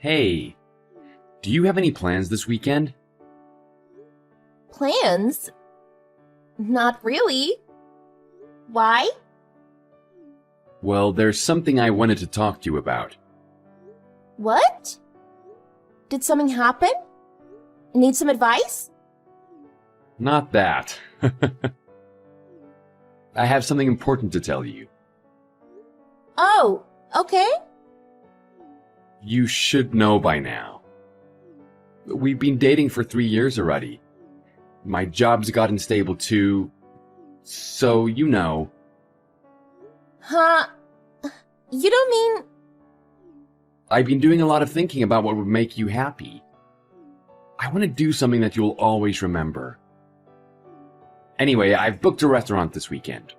Hey, do you have any plans this weekend? Plans? Not really. Why? Well, there's something I wanted to talk to you about. What? Did something happen? Need some advice? Not that. I have something important to tell you. Oh, okay. You should know by now. We've been dating for 3 years already. My job's gotten stable too, so you know. Huh? You don't mean... I've been doing a lot of thinking about what would make you happy. I want to do something that you'll always remember. Anyway, I've booked a restaurant this weekend.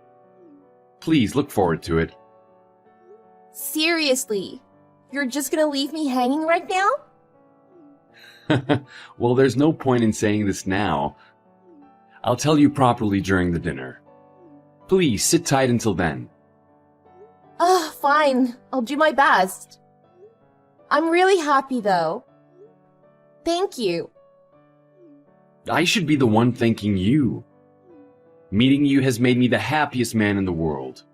Please look forward to it. Seriously? You're just gonna leave me hanging right now? Well, there's no point in saying this now. I'll tell you properly during the dinner. Please, sit tight until then. Fine. I'll do my best. I'm really happy, though. Thank you. I should be the one thanking you. Meeting you has made me the happiest man in the world.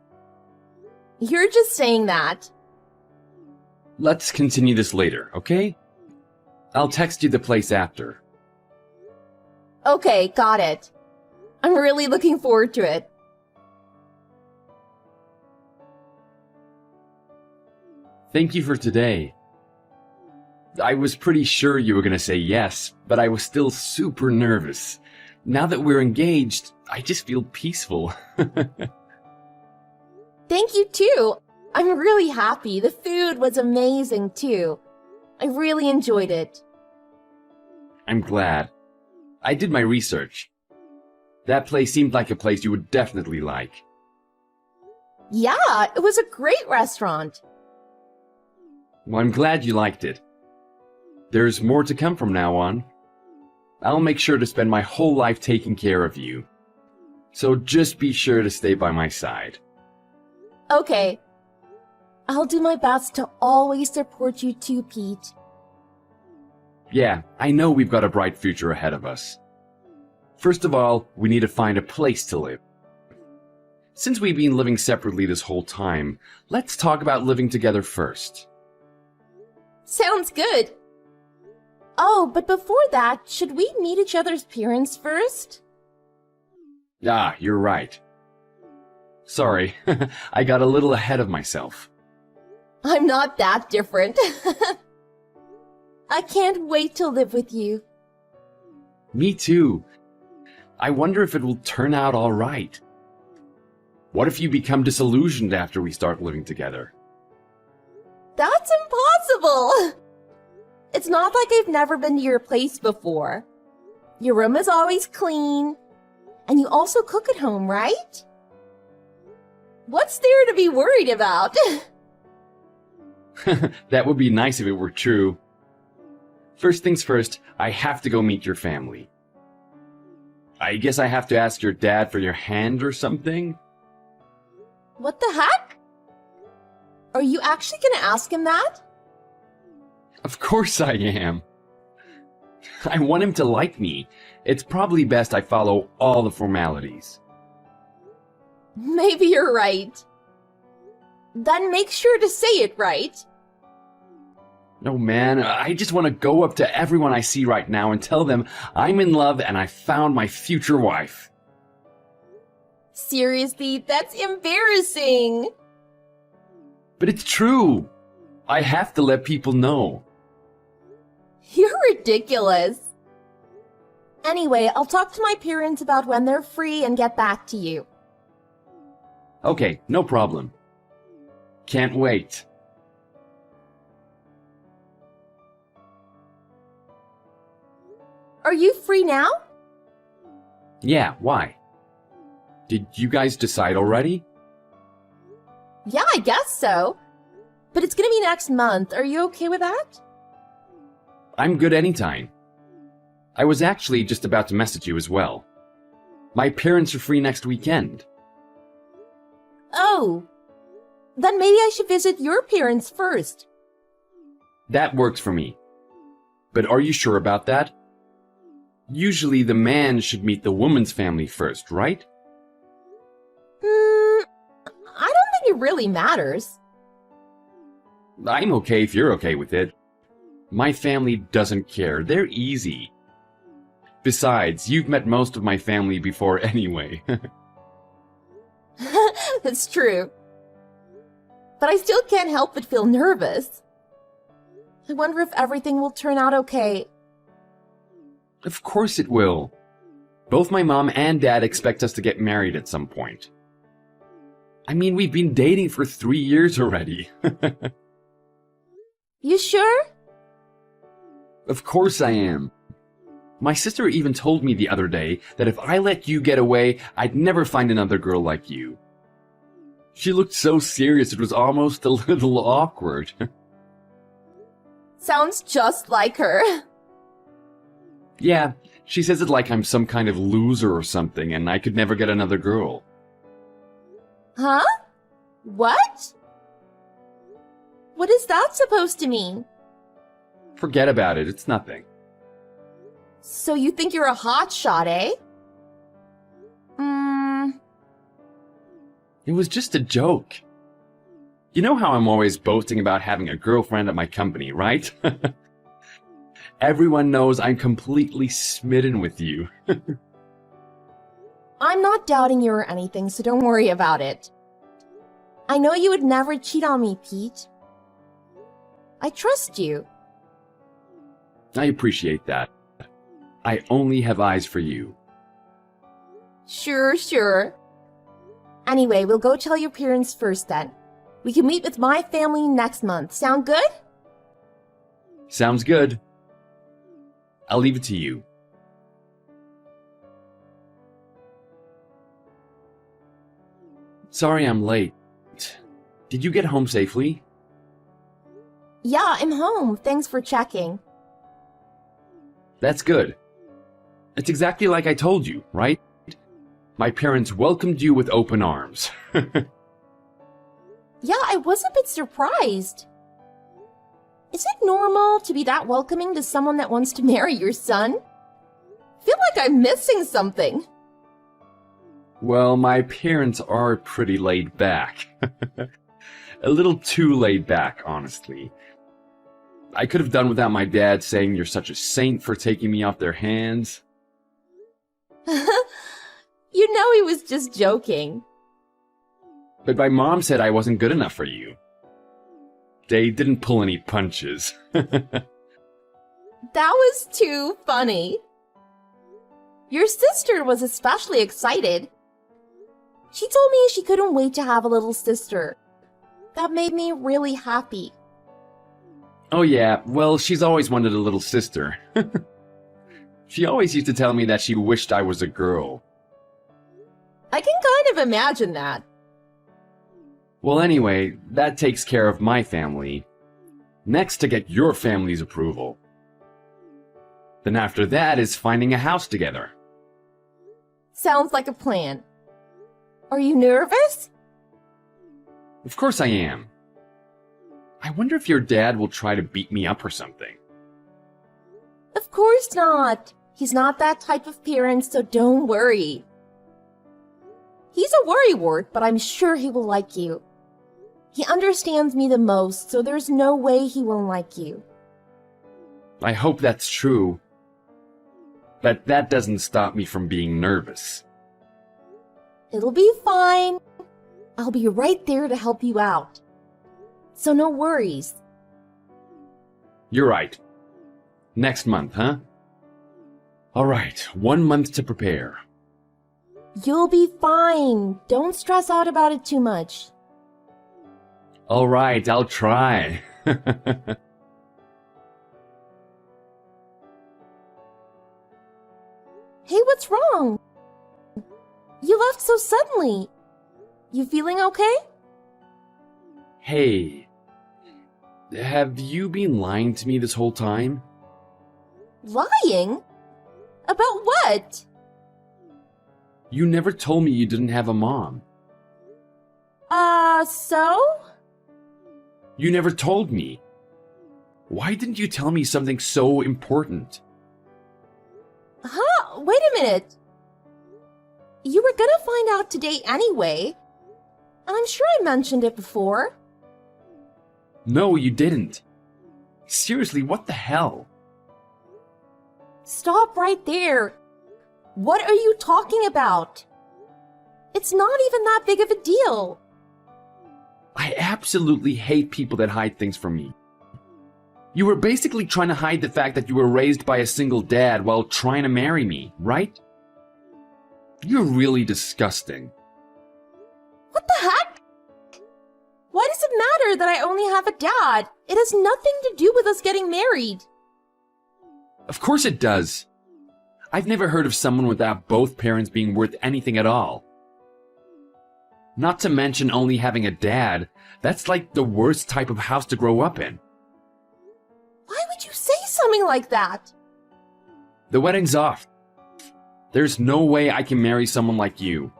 You're just saying that. Let's continue this later, okay? I'll text you the place after. Okay, got it. I'm really looking forward to it. Thank you for today. I was pretty sure you were going to say yes, but I was still super nervous. Now that we're engaged, I just feel peaceful. Thank you, too. I'm really happy. The food was amazing, too. I really enjoyed it. I'm glad. I did my research. That place seemed like a place you would definitely like. Yeah, it was a great restaurant. Well, I'm glad you liked it. There's more to come from now on. I'll make sure to spend my whole life taking care of you. So just be sure to stay by my side. Okay. I'll do my best to always support you too, Pete. Yeah, I know we've got a bright future ahead of us. First of all, we need to find a place to live. Since we've been living separately this whole time, let's talk about living together first. Sounds good. Oh, but before that, should we meet each other's parents first? Ah, you're right. Sorry, I got a little ahead of myself. I'm not that different. I can't wait to live with you. Me too. I wonder if it will turn out all right. What if you become disillusioned after we start living together? That's impossible! It's not like I've never been to your place before. Your room is always clean, and you also cook at home, right? What's there to be worried about? That would be nice if it were true. First things first, I have to go meet your family. I guess I have to ask your dad for your hand or something? What the heck? Are you actually gonna ask him that? Of course I am. I want him to like me. It's probably best I follow all the formalities. Maybe you're right. Then make sure to say it right. No, man, I just want to go up to everyone I see right now and tell them I'm in love and I found my future wife. Seriously, that's embarrassing. But it's true. I have to let people know. You're ridiculous. Anyway, I'll talk to my parents about when they're free and get back to you. Okay, no problem. Can't wait. Are you free now? Yeah, why? Did you guys decide already? Yeah, I guess so. But it's gonna be next month. Are you okay with that? I'm good anytime. I was actually just about to message you as well. My parents are free next weekend. Oh. Then maybe I should visit your parents first. That works for me. But are you sure about that? Usually the man should meet the woman's family first, right? I don't think it really matters. I'm okay if you're okay with it. My family doesn't care. They're easy. Besides, you've met most of my family before anyway. That's true. But I still can't help but feel nervous. I wonder if everything will turn out okay. Of course it will. Both my mom and dad expect us to get married at some point. I mean, we've been dating for 3 years already. You sure? Of course I am. My sister even told me the other day that if I let you get away, I'd never find another girl like you. She looked so serious it was almost a little awkward. Sounds just like her. Yeah, she says it like I'm some kind of loser or something and I could never get another girl. Huh? What? What is that supposed to mean? Forget about it, it's nothing. So you think you're a hotshot, eh? It was just a joke. You know how I'm always boasting about having a girlfriend at my company, right? Everyone knows I'm completely smitten with you. I'm not doubting you or anything, so don't worry about it. I know you would never cheat on me, Pete. I trust you. I appreciate that. I only have eyes for you. Sure. Anyway, we'll go tell your parents first then. We can meet with my family next month. Sound good? Sounds good. I'll leave it to you. Sorry I'm late. Did you get home safely? Yeah, I'm home. Thanks for checking. That's good. It's exactly like I told you, right? My parents welcomed you with open arms. Yeah, I was a bit surprised. Is it normal to be that welcoming to someone that wants to marry your son? I feel like I'm missing something. Well, my parents are pretty laid back. A little too laid back, honestly. I could have done without my dad saying you're such a saint for taking me off their hands. You know he was just joking. But my mom said I wasn't good enough for you. They didn't pull any punches. That was too funny. Your sister was especially excited. She told me she couldn't wait to have a little sister. That made me really happy. Oh yeah, well, she's always wanted a little sister. She always used to tell me that she wished I was a girl. I can kind of imagine that. Well, anyway, that takes care of my family. Next to get your family's approval. Then after that is finding a house together. Sounds like a plan. Are you nervous? Of course I am. I wonder if your dad will try to beat me up or something. Of course not. He's not that type of parent, so don't worry. He's a worrywart, but I'm sure he will like you. He understands me the most, so there's no way he won't like you. I hope that's true. But that doesn't stop me from being nervous. It'll be fine. I'll be right there to help you out. So no worries. You're right. Next month, huh? All right, 1 month to prepare. You'll be fine. Don't stress out about it too much. All right, I'll try. Hey, what's wrong? You left so suddenly. You feeling okay? Hey, have you been lying to me this whole time? Lying? About what? You never told me you didn't have a mom. So? You never told me. Why didn't you tell me something so important? Huh? Wait a minute. You were gonna find out today anyway. And I'm sure I mentioned it before. No, you didn't. Seriously, what the hell? Stop right there. What are you talking about? It's not even that big of a deal. I absolutely hate people that hide things from me. You were basically trying to hide the fact that you were raised by a single dad while trying to marry me, right? You're really disgusting. What the heck? Why does it matter that I only have a dad? It has nothing to do with us getting married. Of course it does. I've never heard of someone without both parents being worth anything at all. Not to mention only having a dad. That's like the worst type of house to grow up in. Why would you say something like that? The wedding's off. There's no way I can marry someone like you.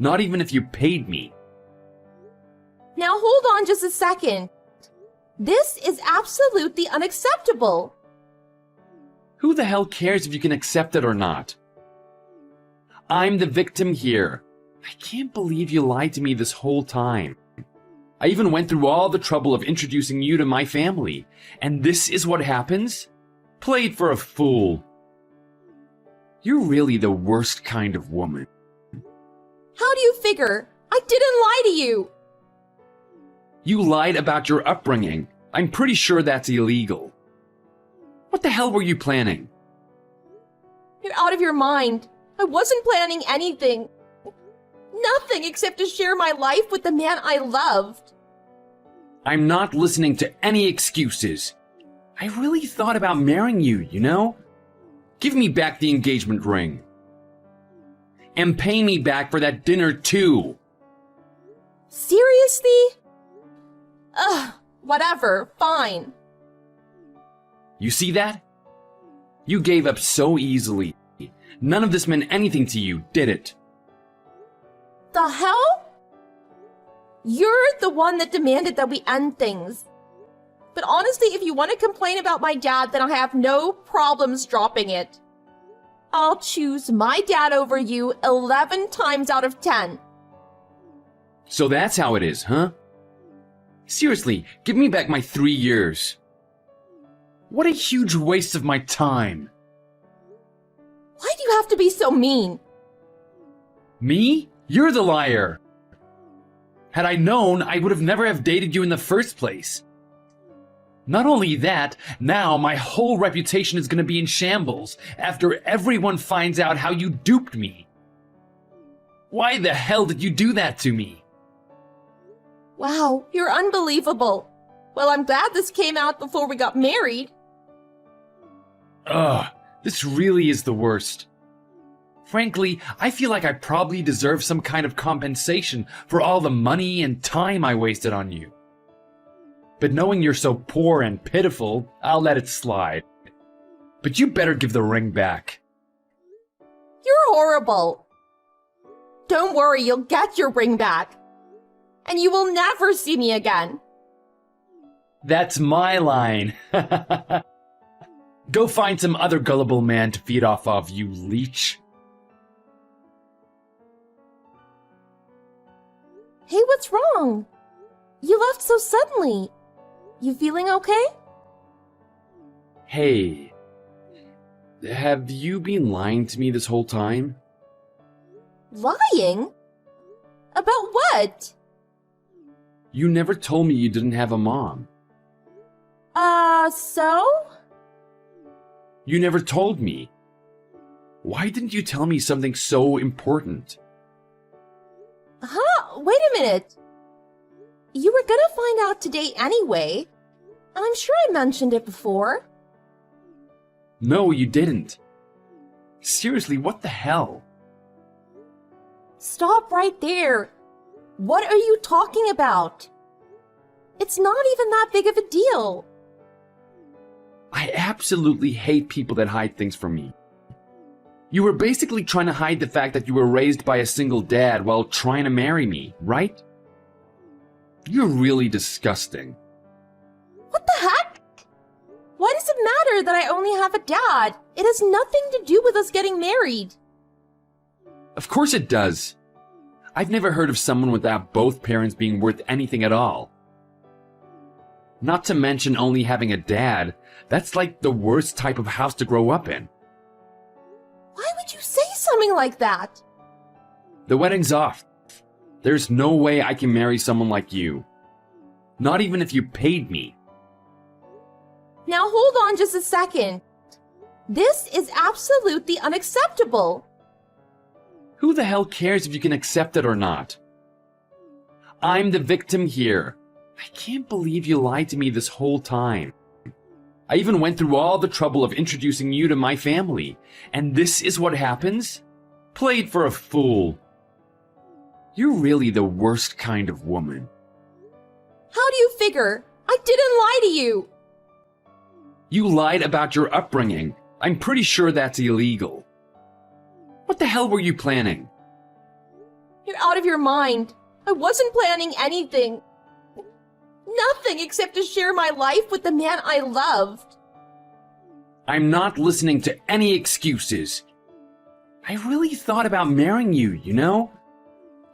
Not even if you paid me. Now hold on just a second. This is absolutely unacceptable. Who the hell cares if you can accept it or not? I'm the victim here. I can't believe you lied to me this whole time. I even went through all the trouble of introducing you to my family. And this is what happens? Played for a fool. You're really the worst kind of woman. How do you figure? I didn't lie to you. You lied about your upbringing. I'm pretty sure that's illegal. What the hell were you planning? You're out of your mind. I wasn't planning anything. Nothing except to share my life with the man I loved. I'm not listening to any excuses. I really thought about marrying you, you know? Give me back the engagement ring. And pay me back for that dinner too. Seriously? Ugh, whatever, fine. You see that? You gave up so easily. None of this meant anything to you, did it? The hell? You're the one that demanded that we end things. But honestly, if you want to complain about my dad, then I have no problems dropping it. I'll choose my dad over you 11 times out of 10. So that's how it is, huh? Seriously, give me back my 3 years. What a huge waste of my time. Why do you have to be so mean? Me? You're the liar. Had I known, I would have never have dated you in the first place. Not only that, now my whole reputation is going to be in shambles after everyone finds out how you duped me. Why the hell did you do that to me? Wow, you're unbelievable. Well, I'm glad this came out before we got married. Ugh, this really is the worst. Frankly, I feel like I probably deserve some kind of compensation for all the money and time I wasted on you. But knowing you're so poor and pitiful, I'll let it slide. But you better give the ring back. You're horrible. Don't worry, you'll get your ring back. And you will never see me again. That's my line. Go find some other gullible man to feed off of, you leech. Hey, what's wrong? You left so suddenly. You feeling okay? Hey, have you been lying to me this whole time? Lying? About what? You never told me you didn't have a mom. So? You never told me. Why didn't you tell me something so important? Huh? Wait a minute. You were gonna find out today anyway. And I'm sure I mentioned it before. No, you didn't. Seriously, what the hell? Stop right there. What are you talking about? It's not even that big of a deal. I absolutely hate people that hide things from me. You were basically trying to hide the fact that you were raised by a single dad while trying to marry me, right? You're really disgusting. What the heck? Why does it matter that I only have a dad? It has nothing to do with us getting married. Of course it does. I've never heard of someone without both parents being worth anything at all. Not to mention only having a dad. That's like the worst type of house to grow up in. Why would you say something like that? The wedding's off. There's no way I can marry someone like you. Not even if you paid me. Now hold on just a second. This is absolutely unacceptable. Who the hell cares if you can accept it or not? I'm the victim here. I can't believe you lied to me this whole time. I even went through all the trouble of introducing you to my family. And this is what happens? Played for a fool. You're really the worst kind of woman. How do you figure? I didn't lie to you. You lied about your upbringing. I'm pretty sure that's illegal. What the hell were you planning? You're out of your mind. I wasn't planning anything. Nothing except to share my life with the man I loved. I'm not listening to any excuses. I really thought about marrying you, you know?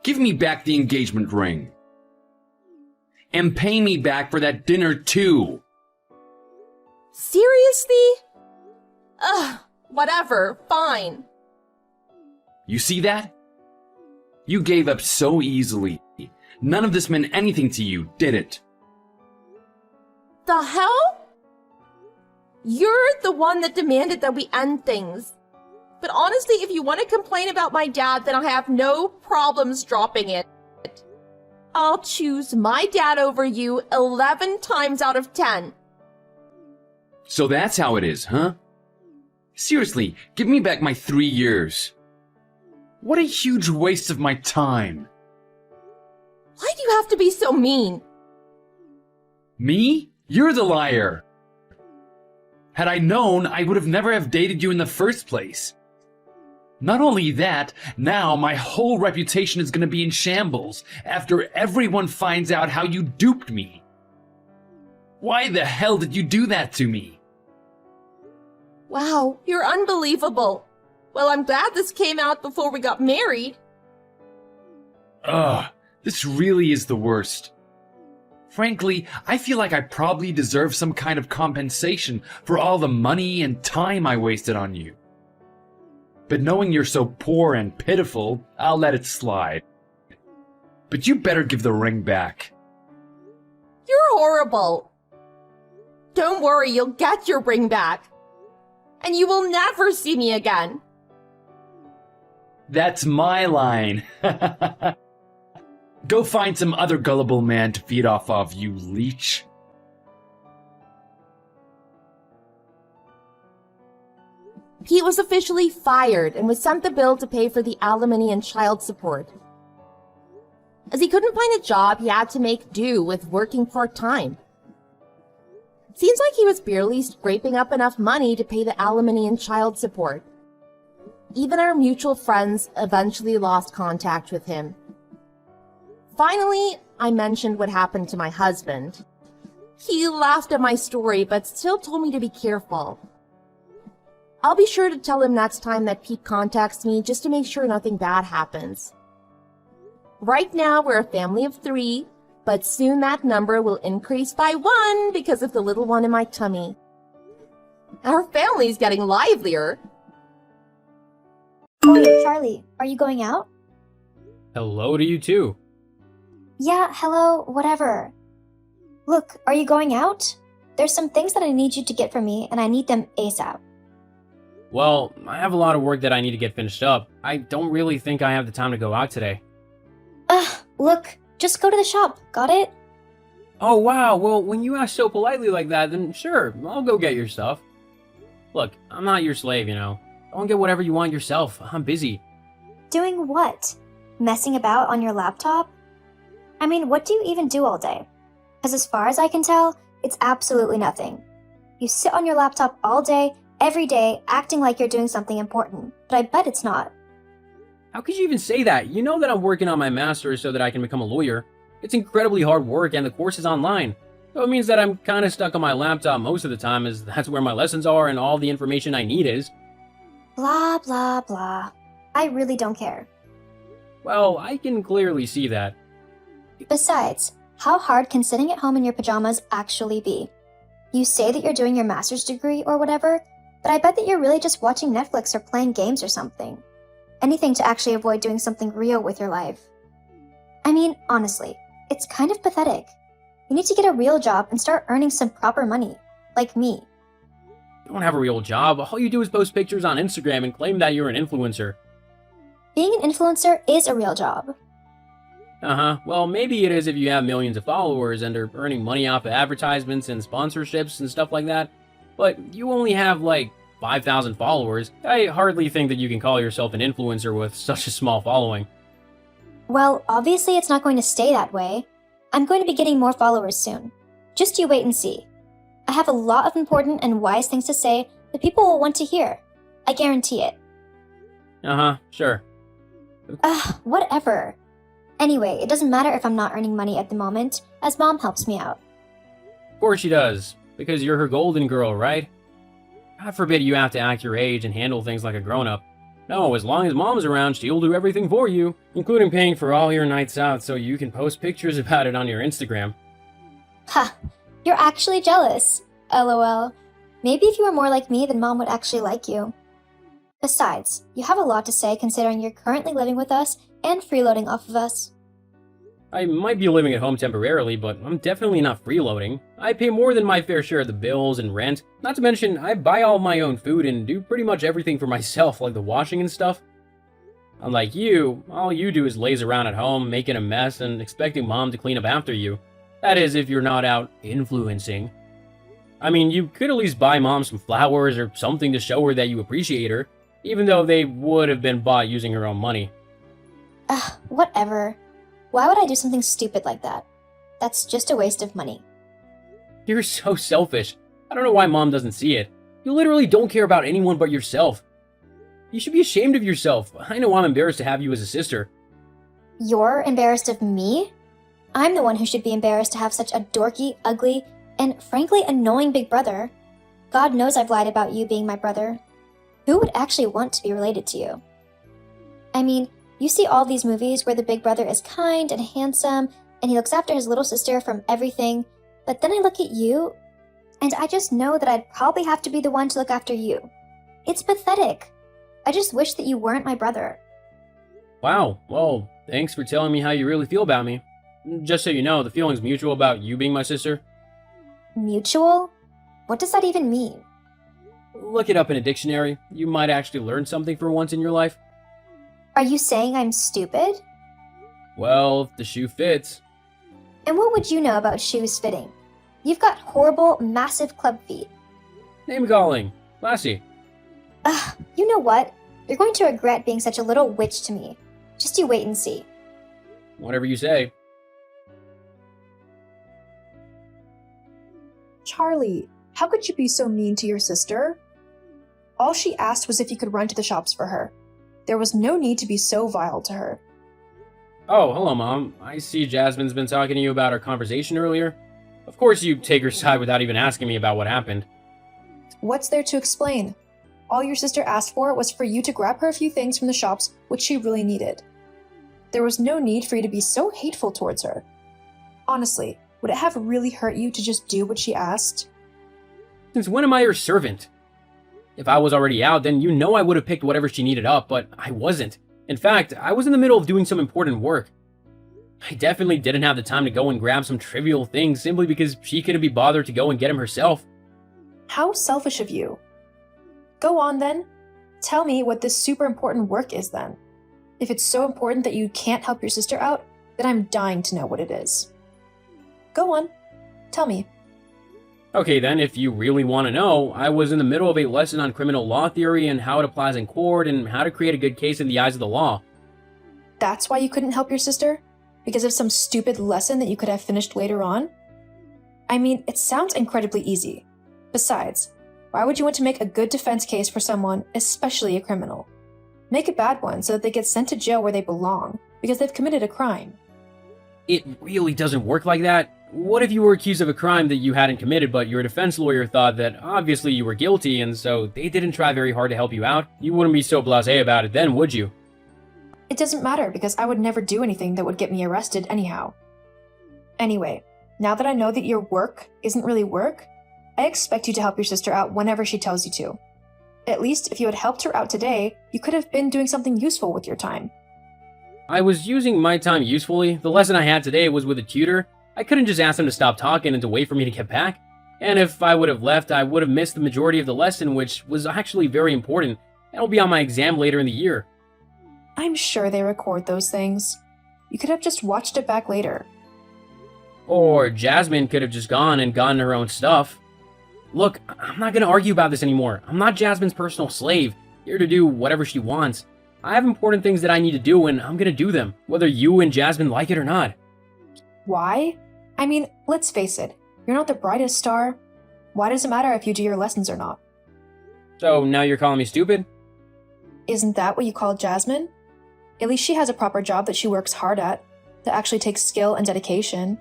Give me back the engagement ring. And pay me back for that dinner too. Seriously? Ugh, whatever, fine. You see that? You gave up so easily. None of this meant anything to you, did it? The hell? You're the one that demanded that we end things. But honestly, if you want to complain about my dad, then I have no problems dropping it. I'll choose my dad over you 11 times out of 10. So that's how it is, huh? Seriously, give me back my 3 years. What a huge waste of my time. Why do you have to be so mean? Me? You're the liar. Had I known, I would have never have dated you in the first place. Not only that, now my whole reputation is going to be in shambles after everyone finds out how you duped me. Why the hell did you do that to me? Wow, you're unbelievable. Well, I'm glad this came out before we got married. Ugh, this really is the worst. Frankly, I feel like I probably deserve some kind of compensation for all the money and time I wasted on you. But knowing you're so poor and pitiful, I'll let it slide. But you better give the ring back. You're horrible. Don't worry, you'll get your ring back. And you will never see me again. That's my line. Go find some other gullible man to feed off of, you leech. Pete was officially fired and was sent the bill to pay for the alimony and child support. As he couldn't find a job, he had to make do with working part-time. It seems like he was barely scraping up enough money to pay the alimony and child support. Even our mutual friends eventually lost contact with him. Finally, I mentioned what happened to my husband. He laughed at my story, but still told me to be careful. I'll be sure to tell him next time that Pete contacts me just to make sure nothing bad happens. Right now, we're a family of 3, but soon that number will increase by 1 because of the little one in my tummy. Our family's getting livelier. Oh, Charlie, are you going out? Hello to you too. Yeah, hello, whatever. Look, are you going out? There's some things that I need you to get for me, and I need them ASAP. Well, I have a lot of work that I need to get finished up. I don't really think I have the time to go out today. Look, just go to the shop, got it? Oh wow, well, when you ask so politely like that, then sure, I'll go get your stuff. Look, I'm not your slave, you know. Go and get whatever you want yourself. I'm busy. Doing what? Messing about on your laptop? I mean, what do you even do all day? Because as far as I can tell, it's absolutely nothing. You sit on your laptop all day, every day, acting like you're doing something important, but I bet it's not. How could you even say that? You know that I'm working on my master's so that I can become a lawyer. It's incredibly hard work and the course is online. So it means that I'm kind of stuck on my laptop most of the time, as that's where my lessons are and all the information I need is. Blah, blah, blah. I really don't care. Well, I can clearly see that. Besides, how hard can sitting at home in your pajamas actually be? You say that you're doing your master's degree or whatever, but I bet that you're really just watching Netflix or playing games or something. Anything to actually avoid doing something real with your life. I mean, honestly, it's kind of pathetic. You need to get a real job and start earning some proper money, like me. You don't have a real job. All you do is post pictures on Instagram and claim that you're an influencer. Being an influencer is a real job. Well, maybe it is if you have millions of followers and are earning money off of advertisements and sponsorships and stuff like that. But you only have, like, 5,000 followers. I hardly think that you can call yourself an influencer with such a small following. Well, obviously it's not going to stay that way. I'm going to be getting more followers soon. Just you wait and see. I have a lot of important and wise things to say that people will want to hear. I guarantee it. Sure. Whatever. Anyway, it doesn't matter if I'm not earning money at the moment, as Mom helps me out. Of course she does, because you're her golden girl, right? God forbid you have to act your age and handle things like a grown-up. No, as long as Mom's around, she'll do everything for you, including paying for all your nights out so you can post pictures about it on your Instagram. Ha! You're actually jealous. LOL. Maybe if you were more like me, then Mom would actually like you. Besides, you have a lot to say considering you're currently living with us and freeloading off of us. I might be living at home temporarily, but I'm definitely not freeloading. I pay more than my fair share of the bills and rent. Not to mention, I buy all my own food and do pretty much everything for myself, like the washing and stuff. Unlike you, all you do is laze around at home, making a mess, and expecting Mom to clean up after you. That is, if you're not out influencing. I mean, you could at least buy Mom some flowers or something to show her that you appreciate her, even though they would have been bought using her own money. Whatever. Why would I do something stupid like that? That's just a waste of money. You're so selfish. I don't know why Mom doesn't see it. You literally don't care about anyone but yourself. You should be ashamed of yourself. I know I'm embarrassed to have you as a sister. You're embarrassed of me? I'm the one who should be embarrassed to have such a dorky, ugly, and frankly annoying big brother. God knows I've lied about you being my brother. Who would actually want to be related to you? I mean, you see all these movies where the big brother is kind and handsome, and he looks after his little sister from everything, but then I look at you, and I just know that I'd probably have to be the one to look after you. It's pathetic. I just wish that you weren't my brother. Wow, well, thanks for telling me how you really feel about me. Just so you know, the feeling's mutual about you being my sister. Mutual? What does that even mean? Look it up in a dictionary. You might actually learn something for once in your life. Are you saying I'm stupid? Well, if the shoe fits. And what would you know about shoes fitting? You've got horrible, massive club feet. Name calling. Lassie. You know what? You're going to regret being such a little witch to me. Just you wait and see. Whatever you say. Charlie, how could you be so mean to your sister? All she asked was if you could run to the shops for her. There was no need to be so vile to her. Oh, hello, Mom. I see Jasmine's been talking to you about our conversation earlier. Of course you take her side without even asking me about what happened. What's there to explain? All your sister asked for was for you to grab her a few things from the shops which she really needed. There was no need for you to be so hateful towards her. Honestly, would it have really hurt you to just do what she asked? Since when am I her servant? If I was already out, then you know I would have picked whatever she needed up, but I wasn't. In fact, I was in the middle of doing some important work. I definitely didn't have the time to go and grab some trivial things simply because she couldn't be bothered to go and get them herself. How selfish of you. Go on then. Tell me what this super important work is then. If it's so important that you can't help your sister out, then I'm dying to know what it is. Go on. Tell me. Okay then, if you really want to know, I was in the middle of a lesson on criminal law theory and how it applies in court and how to create a good case in the eyes of the law. That's why you couldn't help your sister? Because of some stupid lesson that you could have finished later on? I mean, it sounds incredibly easy. Besides, why would you want to make a good defense case for someone, especially a criminal? Make a bad one so that they get sent to jail where they belong, because they've committed a crime. It really doesn't work like that. what if you were accused of a crime that you hadn't committed, but your defense lawyer thought that obviously you were guilty, and so they didn't try very hard to help you out? You wouldn't be so blasé about it then, would you? It doesn't matter because I would never do anything that would get me arrested anyhow. Anyway, now that I know that your work isn't really work, I expect you to help your sister out whenever she tells you to. At least if you had helped her out today, you could have been doing something useful with your time. I was using my time usefully. The lesson I had today was with a tutor. I couldn't just ask them to stop talking and to wait for me to get back. And if I would have left, I would have missed the majority of the lesson, which was actually very important. It'll be on my exam later in the year. I'm sure they record those things. You could have just watched it back later. Or Jasmine could have just gone and gotten her own stuff. Look, I'm not going to argue about this anymore. I'm not Jasmine's personal slave, here to do whatever she wants. I have important things that I need to do, and I'm going to do them, whether you and Jasmine like it or not. Why? I mean, let's face it, you're not the brightest star. Why does it matter if you do your lessons or not? So now you're calling me stupid? Isn't that what you call Jasmine? At least she has a proper job that she works hard at, that actually takes skill and dedication.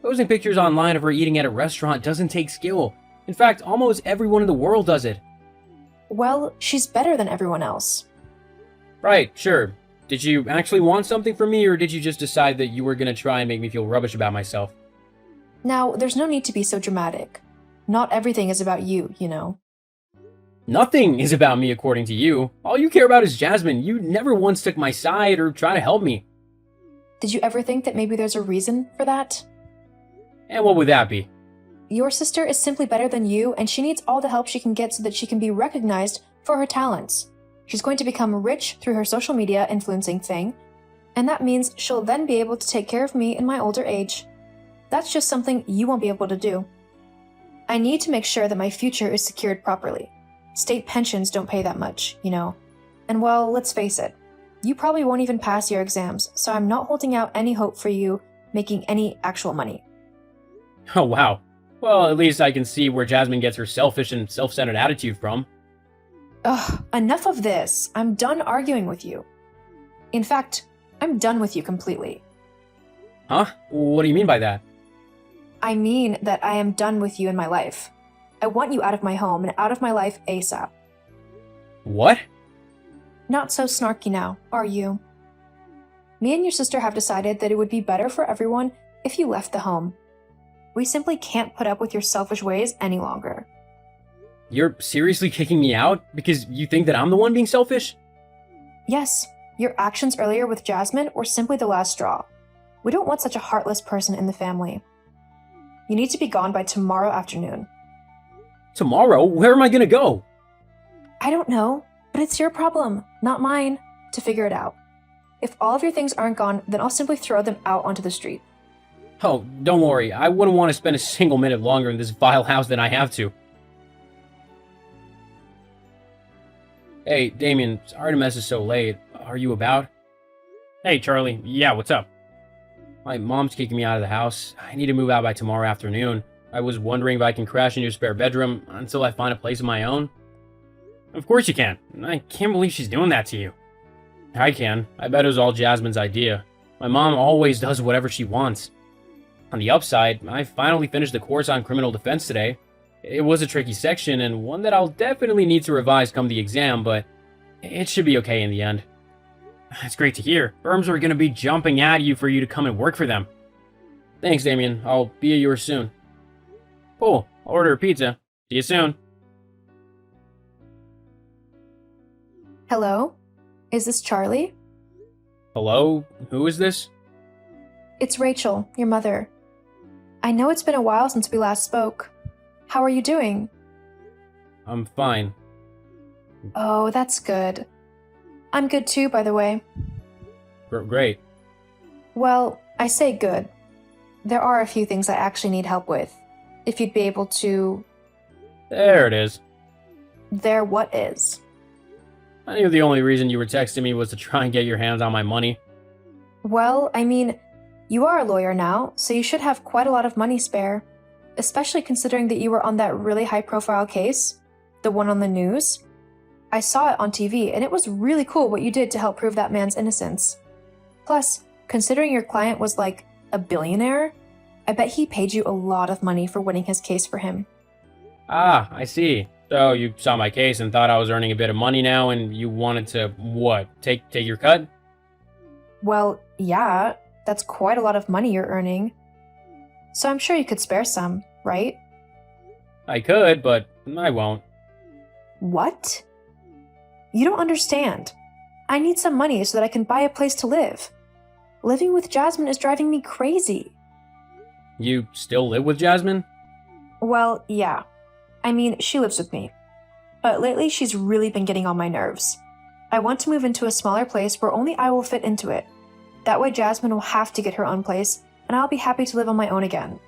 Posting pictures online of her eating at a restaurant doesn't take skill. In fact, almost everyone in the world does it. Well, she's better than everyone else. Right, sure. Did you actually want something from me, or did you just decide that you were going to try and make me feel rubbish about myself? Now, there's no need to be so dramatic. Not everything is about you, you know. Nothing is about me according to you. All you care about is Jasmine. You never once took my side or tried to help me. Did you ever think that maybe there's a reason for that? And what would that be? Your sister is simply better than you, and she needs all the help she can get so that she can be recognized for her talents. She's going to become rich through her social media influencing thing, and that means she'll then be able to take care of me in my older age. That's just something you won't be able to do. I need to make sure that my future is secured properly. State pensions don't pay that much, you know. And well, let's face it, you probably won't even pass your exams, so I'm not holding out any hope for you making any actual money. Oh, wow. Well, at least I can see where Jasmine gets her selfish and self-centered attitude from. Ugh, enough of this. I'm done arguing with you. In fact, I'm done with you completely. Huh? What do you mean by that? I mean that I am done with you in my life. I want you out of my home and out of my life ASAP. What? Not so snarky now, are you? Me and your sister have decided that it would be better for everyone if you left the home. We simply can't put up with your selfish ways any longer. You're seriously kicking me out because you think that I'm the one being selfish? Yes, your actions earlier with Jasmine were simply the last straw. We don't want such a heartless person in the family. You need to be gone by tomorrow afternoon. Tomorrow? Where am I gonna go? I don't know, but it's your problem, not mine, to figure it out. If all of your things aren't gone, then I'll simply throw them out onto the street. Oh, don't worry. I wouldn't want to spend a single minute longer in this vile house than I have to. Hey, Damien, sorry to mess it so late. Are you about? Hey, Charlie. Yeah, what's up? My mom's kicking me out of the house. I need to move out by tomorrow afternoon. I was wondering if I can crash in your spare bedroom until I find a place of my own. Of course you can. I can't believe she's doing that to you. I can. I bet it was all Jasmine's idea. My mom always does whatever she wants. On the upside, I finally finished the course on criminal defense today. It was a tricky section, and one that I'll definitely need to revise come the exam, but it should be okay in the end. That's great to hear. Firms are going to be jumping at you for you to come and work for them. Thanks, Damien. I'll be at yours soon. Cool. I'll order a pizza. See you soon. Hello? Is this Charlie? Hello? Who is this? It's Rachel, your mother. I know it's been a while since we last spoke. How are you doing? I'm fine. Oh, that's good. I'm good too, by the way. Great. Well, I say good. There are a few things I actually need help with. If you'd be able to... There it is. There what is? I knew the only reason you were texting me was to try and get your hands on my money. Well, I mean, you are a lawyer now, so you should have quite a lot of money spare. Especially considering that you were on that really high-profile case. The one on the news. I saw it on TV, and it was really cool what you did to help prove that man's innocence. Plus, considering your client was like a billionaire, I bet he paid you a lot of money for winning his case for him. Ah, I see. So you saw my case and thought I was earning a bit of money now, and you wanted to, what, take your cut? Well, yeah, that's quite a lot of money you're earning. So I'm sure you could spare some, right? I could, but I won't. What? You don't understand. I need some money so that I can buy a place to live. Living with Jasmine is driving me crazy. You still live with Jasmine? Well, yeah. I mean, she lives with me. But lately, she's really been getting on my nerves. I want to move into a smaller place where only I will fit into it. That way, Jasmine will have to get her own place, and I'll be happy to live on my own again.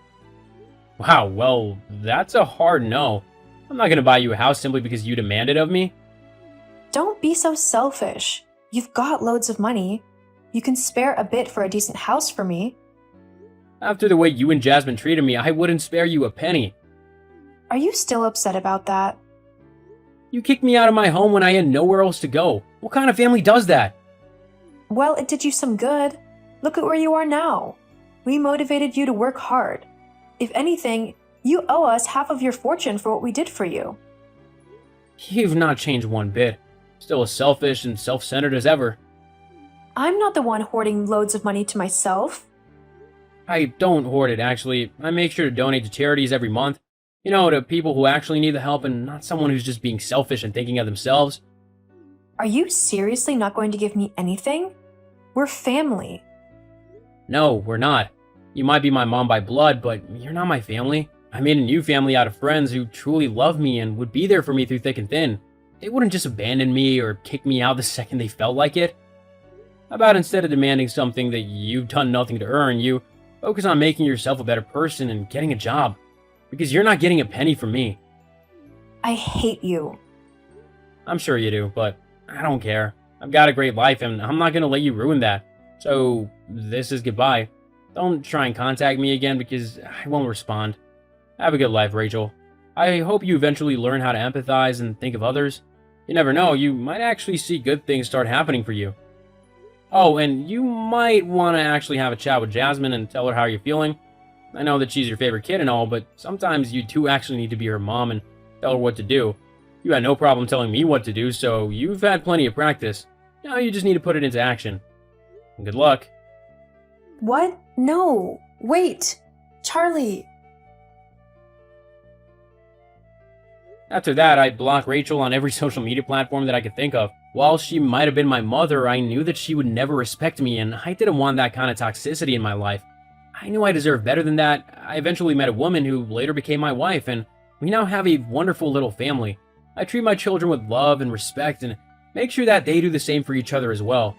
Wow, well, that's a hard no. I'm not gonna buy you a house simply because you demand it of me. Don't be so selfish. You've got loads of money. You can spare a bit for a decent house for me. After the way you and Jasmine treated me, I wouldn't spare you a penny. Are you still upset about that? You kicked me out of my home when I had nowhere else to go. What kind of family does that? Well, it did you some good. Look at where you are now. We motivated you to work hard. If anything, you owe us half of your fortune for what we did for you. You've not changed one bit. Still as selfish and self-centered as ever. I'm not the one hoarding loads of money to myself. I don't hoard it, actually. I make sure to donate to charities every month. You know, to people who actually need the help and not someone who's just being selfish and thinking of themselves. Are you seriously not going to give me anything? We're family. No, we're not. You might be my mom by blood, but you're not my family. I made a new family out of friends who truly love me and would be there for me through thick and thin. They wouldn't just abandon me or kick me out the second they felt like it. How about instead of demanding something that you've done nothing to earn, you focus on making yourself a better person and getting a job. Because you're not getting a penny from me. I hate you. I'm sure you do, but I don't care. I've got a great life and I'm not gonna let you ruin that. So, this is goodbye. Don't try and contact me again because I won't respond. Have a good life, Rachel. I hope you eventually learn how to empathize and think of others. You never know, you might actually see good things start happening for you. Oh, and you might want to actually have a chat with Jasmine and tell her how you're feeling. I know that she's your favorite kid and all, but sometimes you do actually need to be her mom and tell her what to do. You had no problem telling me what to do, so you've had plenty of practice. Now you just need to put it into action. And good luck. What? No. Wait. Charlie. After that, I blocked Rachel on every social media platform that I could think of. While she might have been my mother, I knew that she would never respect me, and I didn't want that kind of toxicity in my life. I knew I deserved better than that. I eventually met a woman who later became my wife, and we now have a wonderful little family. I treat my children with love and respect, and make sure that they do the same for each other as well.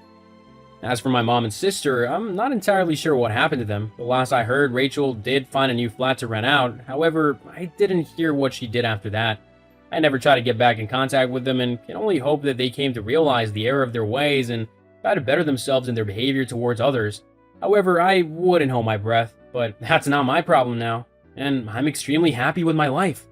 As for my mom and sister, I'm not entirely sure what happened to them. The last I heard, Rachel did find a new flat to rent out. However, I didn't hear what she did after that. I never tried to get back in contact with them and can only hope that they came to realize the error of their ways and try to better themselves in their behavior towards others. However, I wouldn't hold my breath, but that's not my problem now, and I'm extremely happy with my life.